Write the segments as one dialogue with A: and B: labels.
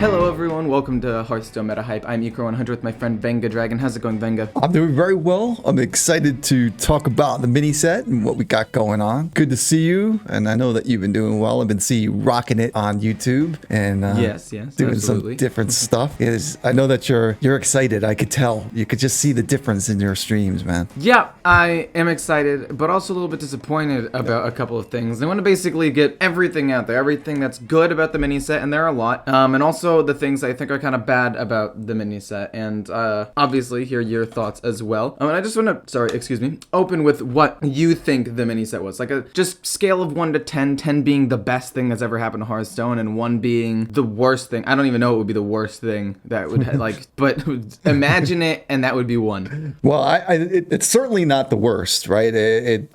A: Hello everyone, welcome to Hearthstone Meta Hype. I'm Ecro100 with my friend Venga Dragon. How's it going, Venga?
B: I'm doing very well. I'm excited to talk about the mini set and what we got going on. Good to see you, and I know that you've been doing well. I've been seeing you rocking it on YouTube and
A: yes,
B: doing
A: absolutely.
B: some different stuff. I know that you're excited. I could tell. You could just see the difference in your streams, man.
A: Yeah, I am excited, but also a little bit disappointed about a couple of things. I want to basically get everything out there, everything that's good about the mini set, and there are a lot, and also the things I think are kind of bad about the mini set, and obviously hear your thoughts as well. And I just want to, open with what you think the mini set was. Like a just scale of 1 to 10, 10 being the best thing that's ever happened to Hearthstone, and 1 being the worst thing. I don't even know what would be the worst thing that would but imagine it, and that would be 1.
B: Well, it's certainly not the worst, right?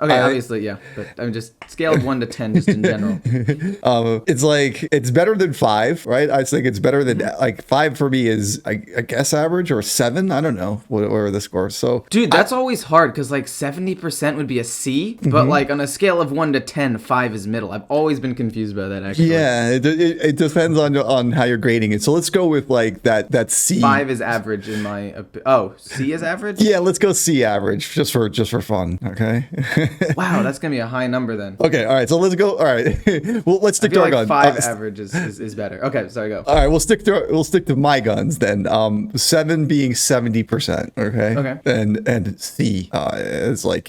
A: Obviously, yeah, but I'm just scale of 1 to 10 just in general.
B: It's like it's better than 5, right? I think it's better than like 5 for me is I guess average, or 7. I don't know what are the scores. So
A: dude, that's always hard because like 70% would be a C, but like on a scale of 1 to 10, 5 is middle. I've always been confused by that actually.
B: Yeah, it depends on how you're grading it. So let's go with like that C.
A: 5 is average in my opinion. C is average?
B: Yeah, let's go C average just for fun. Okay.
A: Wow, that's gonna be a high number then.
B: Okay, all right. So let's go. All right. Well, let's stick to our guns.
A: 5 average is better. Okay, sorry, go.
B: All right, we'll stick to my guns then. 7 being 70%. Okay.
A: Okay.
B: And C is like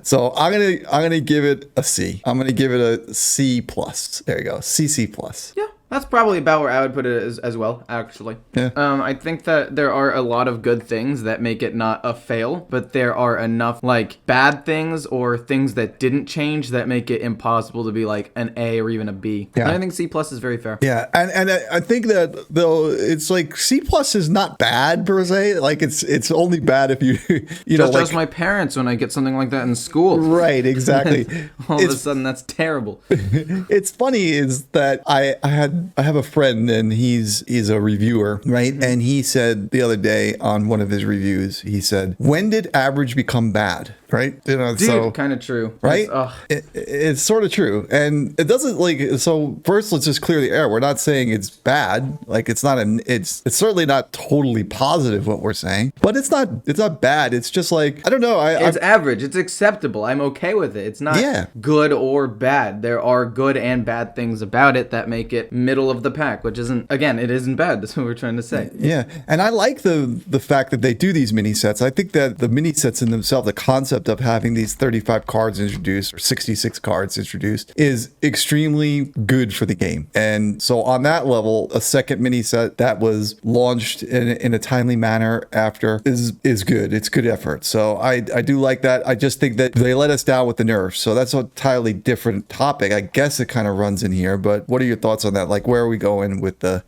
B: so I'm gonna give it a C. I'm gonna give it a C plus. There you go. C plus.
A: Yeah. That's probably about where I would put it as well, actually.
B: Yeah.
A: I think that there are a lot of good things that make it not a fail, but there are enough like bad things or things that didn't change that make it impossible to be like an A or even a B.
B: Yeah.
A: And I think C plus is very fair.
B: Yeah, and I think that though it's like C plus is not bad per se. Like it's only bad if you
A: just my parents when I get something like that in school.
B: Right, exactly.
A: All of a sudden that's terrible.
B: It's funny is that I have a friend and he's a reviewer, right? Mm-hmm. And he said the other day on one of his reviews, he said, "When did average become bad?" Right?
A: Dude, so kind of true,
B: right? It's sort of true, and it doesn't like. So first, let's just clear the air. We're not saying it's bad. Like it's not it's certainly not totally positive what we're saying, but it's not bad. It's just like I don't know.
A: It's average. It's acceptable. I'm okay with it. It's not good or bad. There are good and bad things about it that make it middle of the pack, which isn't it isn't bad. That's what we're trying to say.
B: Yeah, and I like the fact that they do these mini sets. I think that the mini sets in themselves, the concept of having these 35 cards introduced or 66 cards introduced is extremely good for the game. And so on that level, a second mini set that was launched in a timely manner after is good. It's good effort. So I do like that. I just think that they let us down with the nerfs. So that's an entirely different topic. I guess it kind of runs in here, but what are your thoughts on that? Like where are we going with the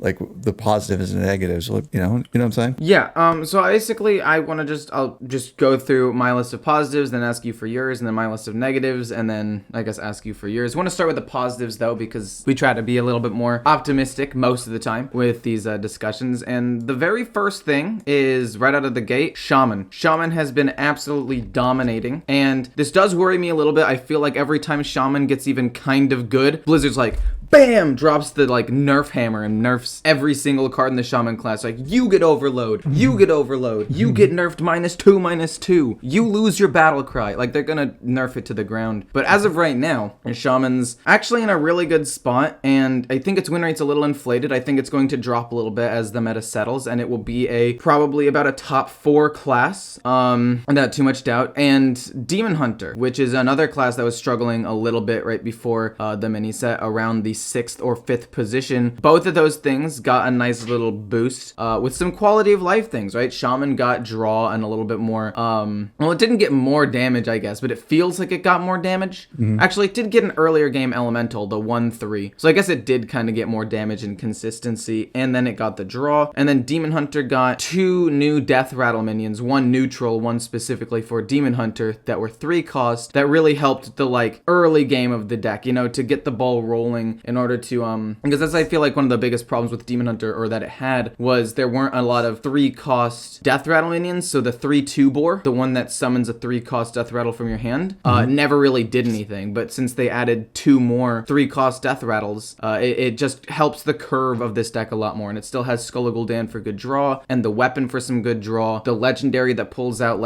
B: positives and negatives? You know what I'm saying?
A: Yeah. So basically I'll just go through my list of positives, then ask you for yours, and then my list of negatives, and then I guess ask you for yours. I want to start with the positives though, because we try to be a little bit more optimistic most of the time with these discussions. And the very first thing is right out of the gate, Shaman. Shaman has been absolutely dominating, and this does worry me a little bit. I feel like every time Shaman gets even kind of good, Blizzard's like, bam, drops the like nerf hammer and nerfs every single card in the Shaman class. Like, you get overload, you get overload, you get nerfed -2/-2, you lose your battle cry. Like, they're gonna nerf it to the ground. But as of right now, Shaman's actually in a really good spot, and I think its win rate's a little inflated. I think it's going to drop a little bit as the meta settles, and it will be probably about a top 4 class, without too much doubt. And Demon Hunter, which is another class that was struggling a little bit right before the mini set, around the 6th or 5th position. Both of those things got a nice little boost with some quality of life things, right? Shaman got draw and a little bit more, well, it didn't get more damage, I guess, but it feels like it got more damage. Mm-hmm. Actually, it did get an earlier game elemental, the 1/3. So I guess it did kind of get more damage and consistency, and then it got the draw. And then Demon Hunter got 2 new Death Rattle minions, 1 neutral, 1 specifically for Demon Hunter, that were 3 cost, that really helped the like early game of the deck, to get the ball rolling in order to because that's, I feel like, one of the biggest problems with Demon Hunter, or that it had, was there weren't a lot of 3-cost death rattle minions. So the 3/2 bore, the one that summons a 3-cost death rattle from your hand, never really did anything. But since they added 2 more 3-cost death rattles, it just helps the curve of this deck a lot more. And it still has Skull of Gul'dan for good draw, and the weapon for some good draw, the legendary that pulls out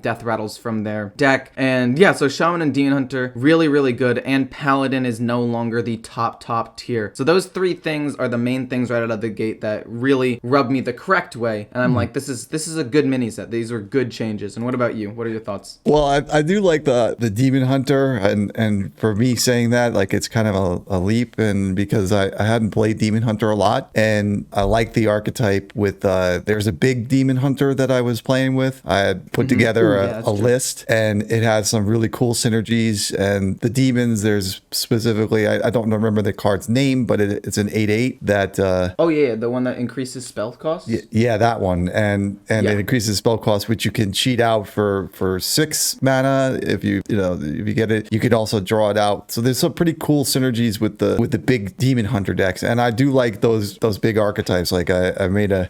A: death rattles from their deck. And yeah, so Shaman and Demon Hunter, really, really good. And Paladin is no longer the top tier. So those 3 things are the main things right out of the gate that really rub me the correct way. And I'm like, this is a good mini set. These are good changes. And what about you? What are your thoughts?
B: Well, I do like the Demon Hunter, and for me saying that, like, it's kind of a leap, and because I hadn't played Demon Hunter a lot, and I like the archetype with there's a big Demon Hunter that I was playing with. I had put together a list, and it has some really cool synergies. And the demons, there's specifically, I don't remember the card's name, but it's an 8/8 that
A: oh yeah, the one that increases spell cost.
B: Yeah, that one, and it increases spell cost, which you can cheat out for 6 mana if you get it. You could also draw it out. So there's some pretty cool synergies with the big Demon Hunter decks, and I do like those big archetypes. Like I made a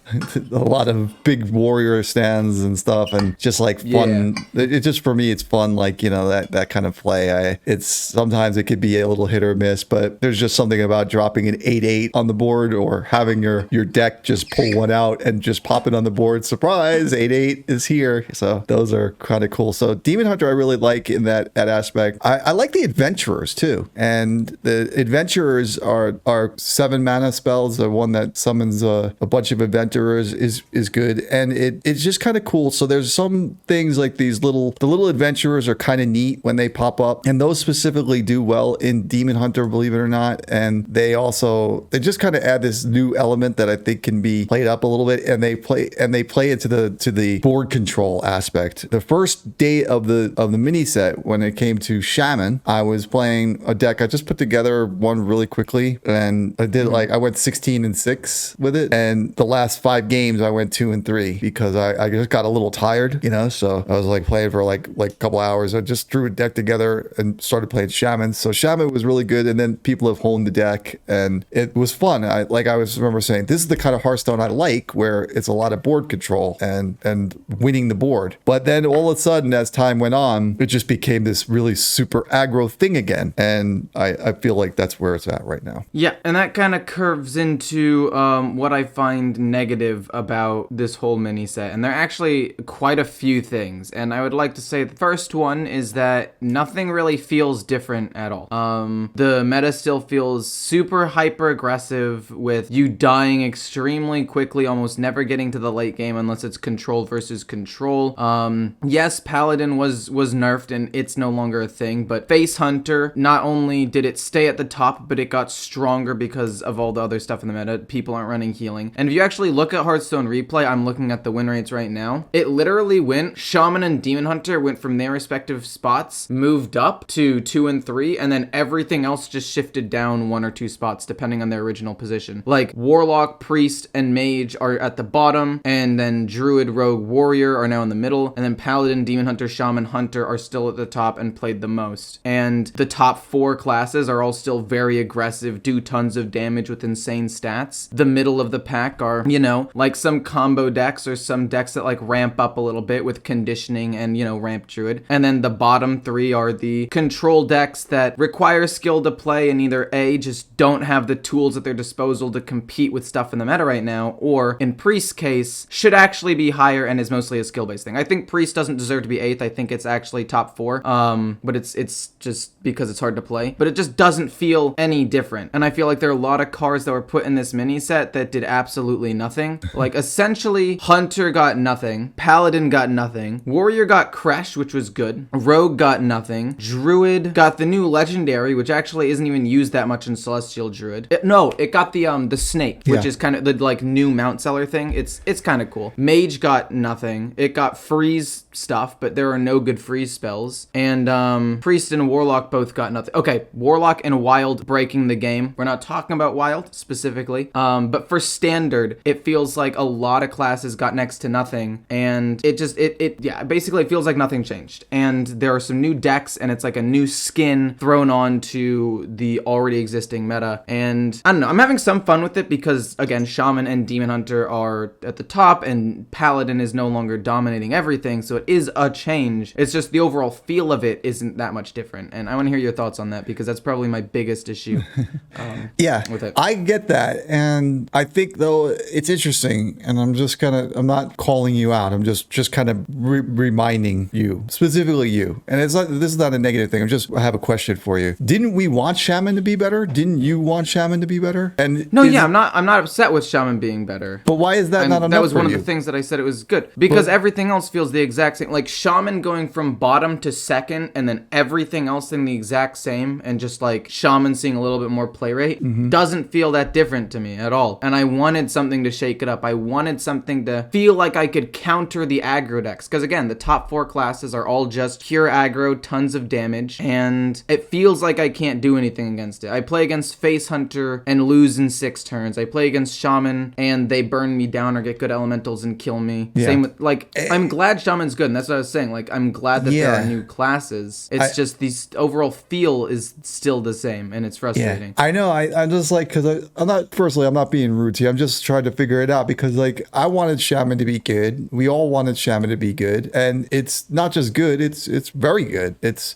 B: lot of big warrior stands and stuff, and just like fun. It just, for me, it's fun. Like, that kind of play. It's sometimes it could be a little hit or miss, but there's just something about dropping an 8/8 on the board, or having your deck just pull one out and just pop it on the board. Surprise, 8/8 is here. So those are kind of cool. So Demon Hunter I really like in that aspect. I like the Adventurers too, and the Adventurers are 7 mana spells. The one that summons a bunch of Adventurers is good, and it's just kind of cool. So there's some things like the little Adventurers are kind of neat when they pop up, and those specifically do well in Demon Hunter, believe it or not. And they just kind of add this new element that I think can be played up a little bit, and they play into the board control aspect. The first day of the mini set, when it came to Shaman, I was playing a deck. I just put together one really quickly, and I did I went 16-6 with it, and the last 5 games I went 2-3 because I just got a little tired, so I was like playing for like a couple hours. I just threw a deck together and started playing Shaman. So Shaman was really good, and then people have honed the deck, and it was fun. I remember saying, this is the kind of Hearthstone I like, where it's a lot of board control and winning the board. But then all of a sudden, as time went on, it just became this really super aggro thing again, and I feel like that's where it's at right now.
A: Yeah, and that kind of curves into what I find negative about this whole mini set, and there are actually quite a few things. And I would like to say the first one is that nothing really feels different at all. The meta still feels super hyper aggressive, with you dying extremely quickly, almost never getting to the late game unless it's control versus control. Yes, Paladin was nerfed and it's no longer a thing, but Face Hunter, not only did it stay at the top, but it got stronger because of all the other stuff in the meta. People aren't running healing. And if you actually look at Hearthstone Replay, I'm looking at the win rates right now. It literally went, Shaman and Demon Hunter went from their respective spots, moved up to 2 and 3, and then everything else just shifted down 1 or 2 spots depending on their original position. Like Warlock, Priest, and Mage are at the bottom, and then Druid, Rogue, Warrior are now in the middle, and then Paladin, Demon Hunter, Shaman, Hunter are still at the top and played the most. And the top 4 classes are all still very aggressive, do tons of damage with insane stats. The middle of the pack are, like some combo decks, or some decks that like ramp up a little bit with conditioning and, ramp Druid. And then the bottom 3 are the control decks that require skill to play, and either A, just don't have the tools at their disposal to compete with stuff in the meta right now, or in Priest's case, should actually be higher and is mostly a skill-based thing. I think Priest doesn't deserve to be 8th. I think it's actually top 4. But it's just because it's hard to play. But it just doesn't feel any different. And I feel like there are a lot of cards that were put in this mini set that did absolutely nothing. Like, essentially, Hunter got nothing. Paladin got nothing. Warrior got Crash, which was good. Rogue got nothing. Druid got the new Legendary, which actually isn't even used that much in Celestial Druid. It got the Snake, which is kind of the like new mount seller thing. It's kind of cool. Mage got nothing. It got freeze stuff, but there are no good freeze spells. And Priest and Warlock both got nothing. Okay, Warlock and Wild breaking the game. We're not talking about Wild specifically. But for Standard, it feels like a lot of classes got next to nothing. And basically it feels like nothing changed. And there are some new decks, and it's like a new skin thrown onto the already already existing meta. And I don't know, I'm having some fun with it because, again, Shaman and Demon Hunter are at the top and Paladin is no longer dominating everything, so it is a change. It's just the overall feel of it isn't that much different. And I want to hear your thoughts on that because that's probably my biggest issue with it.
B: I get that. And I think, though, it's interesting, and I'm not calling you out. I'm just kind of reminding you, specifically you. And this is not a negative thing. I have a question for you. Didn't we want Shaman to be better? Didn't you want Shaman to be better? And
A: I'm not upset with Shaman being better.
B: But why is that not enough?
A: That was one of the things that I said it was good because everything else feels the exact same. Like Shaman going from bottom to second, and then everything else in the exact same, and just like Shaman seeing a little bit more play rate doesn't feel that different to me at all. And I wanted something to shake it up. I wanted something to feel like I could counter the aggro decks because again, the top 4 classes are all just pure aggro, tons of damage, and it feels like I can't do anything against it. I play against Face Hunter and lose in 6 turns. I play against Shaman and they burn me down or get good elementals and kill me. Yeah. Same with, like, I'm glad Shaman's good, and that's what I was saying. Like, I'm glad that there are new classes. It's just the overall feel is still the same, and it's frustrating.
B: Yeah. I know. I'm just like, because I'm not being rude to you. I'm just trying to figure it out because, like, I wanted Shaman to be good. We all wanted Shaman to be good, and it's not just good. It's very good. It's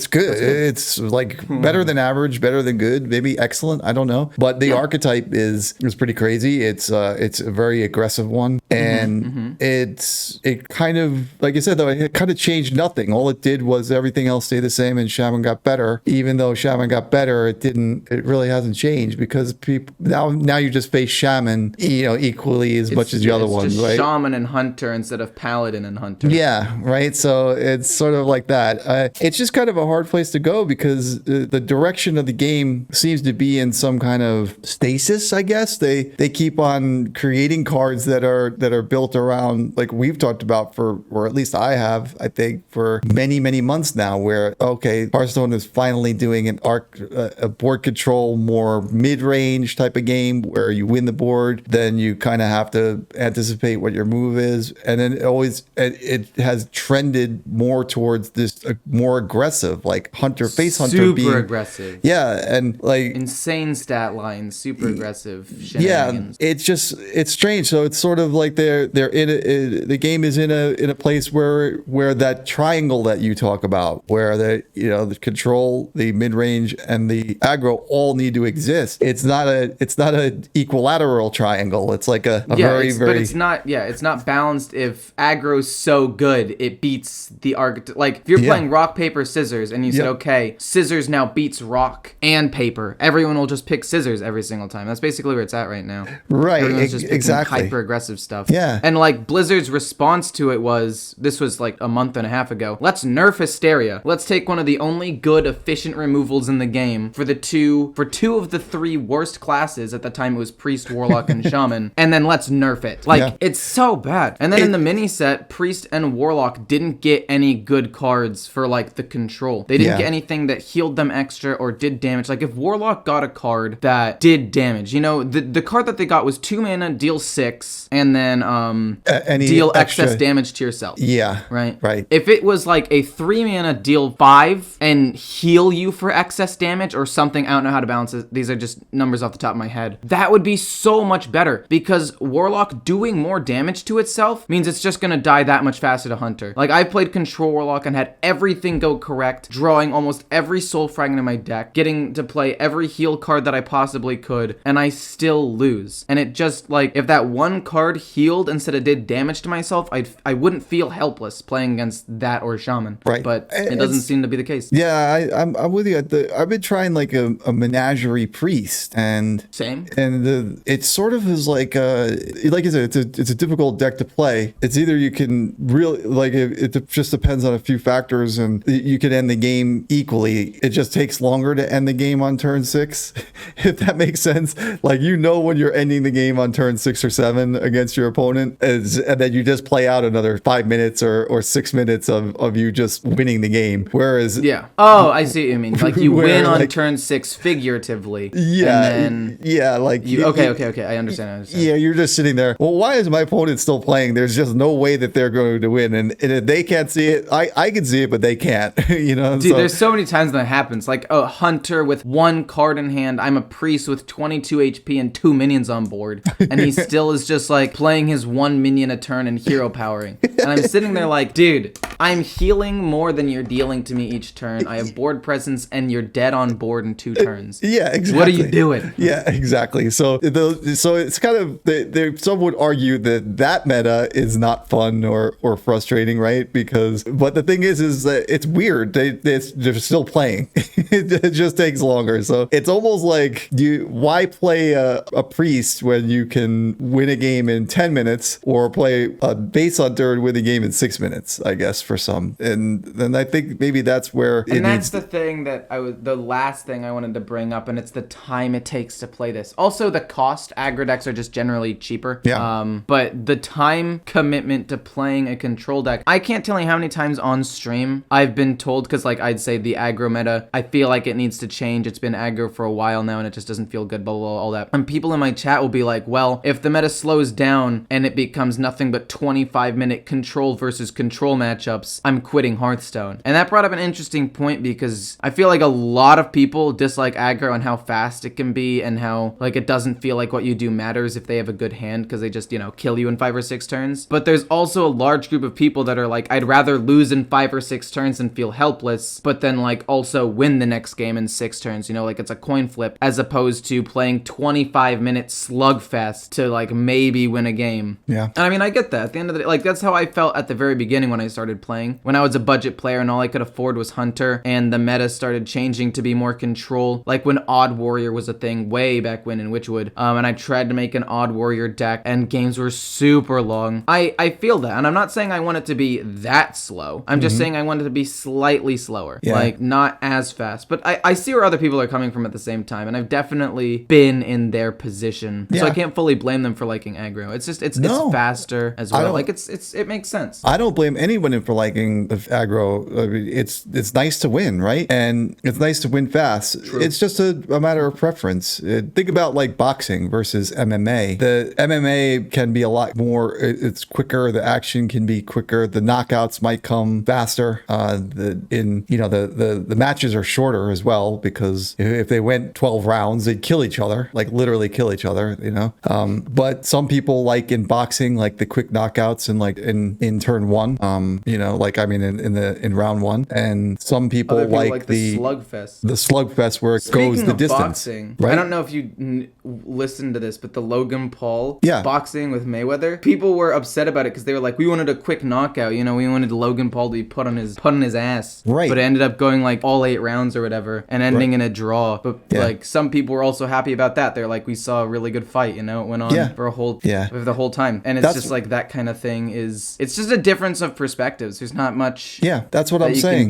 B: good. It's like better than average, better than good, maybe excellent. I don't know, but the archetype is pretty crazy. It's a very aggressive one, and it kind of, like I said, though, it kind of changed nothing. All it did was everything else stayed the same, and Shaman got better. Even though Shaman got better, it really hasn't changed because people now you just face Shaman, equally as much as the other ones, right?
A: Shaman and Hunter instead of Paladin and Hunter.
B: Yeah, right. So it's sort of like that. It's just kind of a hard place to go because the direction of the game seems to be in some kind of stasis, I guess. They keep on creating cards that are built around, like we've talked about or at least I have, I think, for many, many months now, where, okay, Hearthstone is finally doing a board control, more mid-range type of game where you win the board, then you kind of have to anticipate what your move is. And then it has trended more towards this more aggressive, like Face Hunter
A: super aggressive.
B: Yeah, and like
A: insane stat lines, super aggressive shenanigans.
B: Yeah, it's strange. So it's sort of like they're in the game is in a place where that triangle that you talk about, where the control, the mid range, and the aggro all need to exist. It's not a equilateral triangle. It's like a very
A: but it's not balanced. If aggro's so good, it beats the archetype. Like if you're playing rock paper scissors and you said, okay, scissors now beats rock and paper, everyone will just pick scissors every single time. That's basically where it's at right now.
B: Right.
A: Everyone's just picking hyper aggressive stuff. Yeah. And like Blizzard's response to it was like a month and a half ago. Let's nerf Hysteria. Let's take one of the only good efficient removals in the game for two of the 3 worst classes at the time. It was Priest, Warlock, and Shaman, and then let's nerf it. Like it's so bad. And then in the mini set, Priest and Warlock didn't get any good cards for like the control. They didn't get anything that healed them extra or did damage. Like if Warlock got a card that did damage, the card that they got was 2 mana, deal 6, and then deal excess damage to yourself.
B: Yeah.
A: Right. If it was like a 3 mana, deal 5 and heal you for excess damage or something, I don't know how to balance it. These are just numbers off the top of my head. That would be so much better because Warlock doing more damage to itself means it's just gonna die that much faster to Hunter. Like I played Control Warlock and had everything go correct, drawing almost every soul fragment in my deck, getting to play every heal card that I possibly could, and I still lose. And it just, like, if that one card healed instead of did damage to myself, I wouldn't feel helpless playing against that or Shaman.
B: Right.
A: But it doesn't seem to be the case.
B: Yeah, I'm with you. I've been trying like a Menagerie Priest, and it sort of is like I said, it's a difficult deck to play. It's either you can really, like, it just depends on a few factors, and you can end the game equally. It just takes longer to end the game on turn 6, if that makes sense. Like, when you're ending the game on turn 6 or 7 against your opponent, and then you just play out another 5 minutes or 6 minutes of you just winning the game. Whereas
A: I see what you mean. Like you win on turn 6 figuratively.
B: Yeah.
A: And then okay. I understand.
B: Yeah, you're just sitting there. Well, why is my opponent still playing? There's just no way that they're going to win, and if they can't see it, I can see it, but they can't.
A: Dude, there's so many times that happens. Like Hunter hunter with 1 card in hand. I'm a priest with 22 HP and 2 minions on board. And he still is just like playing his 1 minion a turn and hero powering. And I'm sitting there like, dude, I'm healing more than you're dealing to me each turn. I have board presence and you're dead on board in 2 turns.
B: Yeah, exactly.
A: What are you doing?
B: Yeah, exactly. So it's kind of, some would argue that meta is not fun or frustrating, right? But the thing is that it's weird. They're still playing. It just takes longer. So it's almost like, why play a priest when you can win a game in 10 minutes, or play a base hunter and win a game in 6 minutes, I guess, for some. And then I think maybe that's where
A: the last thing I wanted to bring up, and it's the time it takes to play this. Also, the cost. Aggro decks are just generally cheaper.
B: Yeah.
A: But the time commitment to playing a control deck, I can't tell you how many times on stream I've been told, because like I'd say the aggro meta, I feel like it needs to change. It's been aggro for a while now and it just doesn't feel good, blah, blah, blah, all that. And people in my chat will be like, well, if the meta slows down and it becomes nothing but 25-minute control versus control matchups, I'm quitting Hearthstone. And that brought up an interesting point, because I feel like a lot of people dislike aggro and how fast it can be, and how like it doesn't feel like what you do matters if they have a good hand, because they just, kill you in 5 or 6 turns. But there's also a large group of people that are like, I'd rather lose in 5 or 6 turns and feel helpless, but then like also win the next game in 6 turns, like it's a coin flip, as opposed to playing 25-minute slugfest to like maybe win a game.
B: Yeah.
A: And I mean, I get that. At the end of the day, like that's how I felt at the very beginning when I started playing. When I was a budget player and all I could afford was Hunter, and the meta started changing to be more control, like when Odd Warrior was a thing way back when in Witchwood, and I tried to make an Odd Warrior deck and games were super long. I feel that, and I'm not saying I want it to be that slow. I'm just saying I want it to be slightly slower, like not as fast. But I see where other people are coming from at the same time, and I've definitely been in their position, so I can't fully blame them for liking aggro. It's just it's faster as well. Like it makes sense.
B: I don't blame anyone for liking aggro. I mean, it's nice to win, right? And it's nice to win fast. True. It's just a matter of preference. Think about like boxing versus MMA. The MMA can be a lot more. It's quicker. The action can be quicker. The knockouts might come faster. The matches are shorter as well, because if they went 12 rounds, they'd kill each other, like literally kill each other. But some people like in boxing, like the quick knockouts and like in turn 1. In round 1. And some people like the slugfest. The slugfest where it goes the distance.
A: Boxing,
B: right?
A: I don't know if you listened to this, but the Logan Paul
B: Yeah.
A: boxing with Mayweather, people were upset about it because they were like, we wanted a quick knockout, you know, we wanted Logan Paul to be put on his ass.
B: Right.
A: But it ended up going like all 8 rounds or whatever and ending in a draw. But like some people were also happy about that. They're like, we saw a really good fight, you know, it went on for the whole time. And it's just like that kind of thing it's just a difference of perspectives. There's not much
B: that's what I'm saying.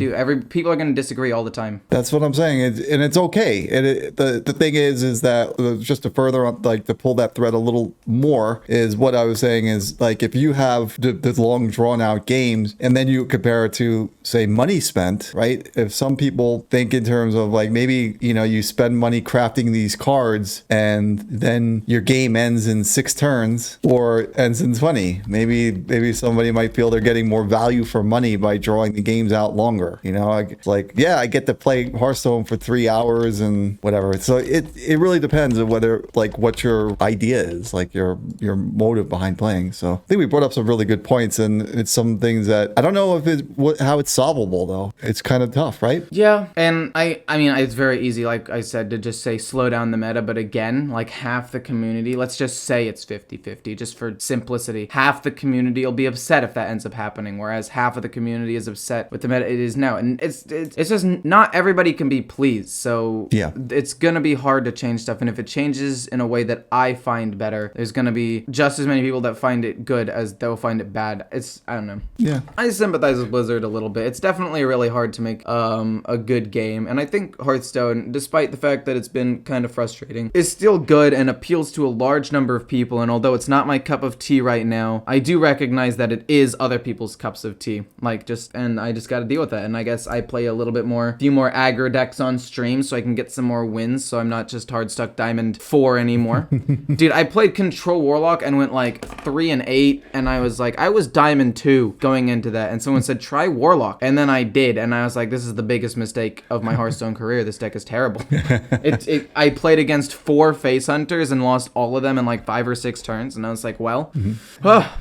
A: People are going to disagree all the time.
B: That's what I'm saying. And it's okay. And the thing is that just to further on, like to pull that thread a little more, is what I was saying is like, if you have the long drawn out games and then you compare it to say money spent, right? If some people think in terms of like, maybe, you spend money crafting these cards and then your game ends in 6 turns or ends in 20, maybe somebody might feel they're getting more value for money by drawing the games out longer. I get to play Hearthstone for 3 hours and whatever. So it really depends on whether like what your idea is, like your motive behind playing. So I think we brought up some really good points, and it's some things that I don't know if how it's solvable though. It's kind of tough, right?
A: Yeah, and I mean it's very easy, like I said, to just say slow down the meta, but again, like half the community, let's just say it's 50-50 just for simplicity. Half the community will be upset if that ends up happening, whereas half of the community is upset with the meta it is now. And it's just not everybody can be pleased. So it's gonna be hard to change stuff, and if it changes in a way that I find better, there's gonna be just as many people that find it good as they'll find it bad. I don't know.
B: Yeah.
A: I sympathize with Blizzard a little bit. It's definitely really hard to make a good game, and I think Hearthstone, despite the fact that it's been kind of frustrating, is still good and appeals to a large number of people. And although it's not my cup of tea right now, I do recognize that it is other people's cups of tea. GG. Like, and I just got to deal with that. And I guess I play a little bit more, few more aggro decks on stream so I can get some more wins, so I'm not just hard stuck Diamond 4 anymore. Dude, I played Control Warlock and went like 3-8, and I was like, I was Diamond 2 going into that, and someone said, try Warlock. And then I did, and I was like, this is the biggest mistake of my Hearthstone career. This deck is terrible. I played against 4 Face Hunters and lost all of them in like 5 or 6 turns, and I was like, well,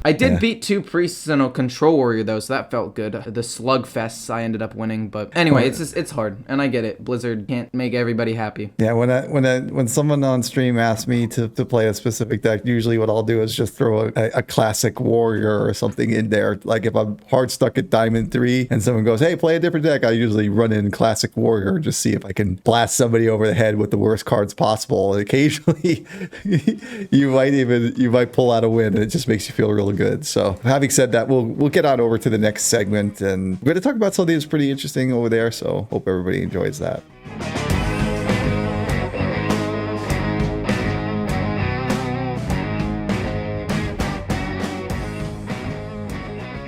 A: I did beat 2 Priests and a Control Warrior though, so that felt good. The Slugfests I ended up winning, but anyway, it's hard, and I get it. Blizzard can't make everybody happy.
B: Yeah, when someone on stream asks me to play a specific deck, usually what I'll do is just throw a classic warrior or something in there. Like if I'm hard stuck at Diamond 3 and someone goes, hey, play a different deck, I usually run in classic warrior and just see if I can blast somebody over the head with the worst cards possible. And occasionally you might pull out a win, and it just makes you feel really good. So having said that, we'll get on over to the next segment, and we're going to talk about something that's pretty interesting over there. So hope everybody enjoys that.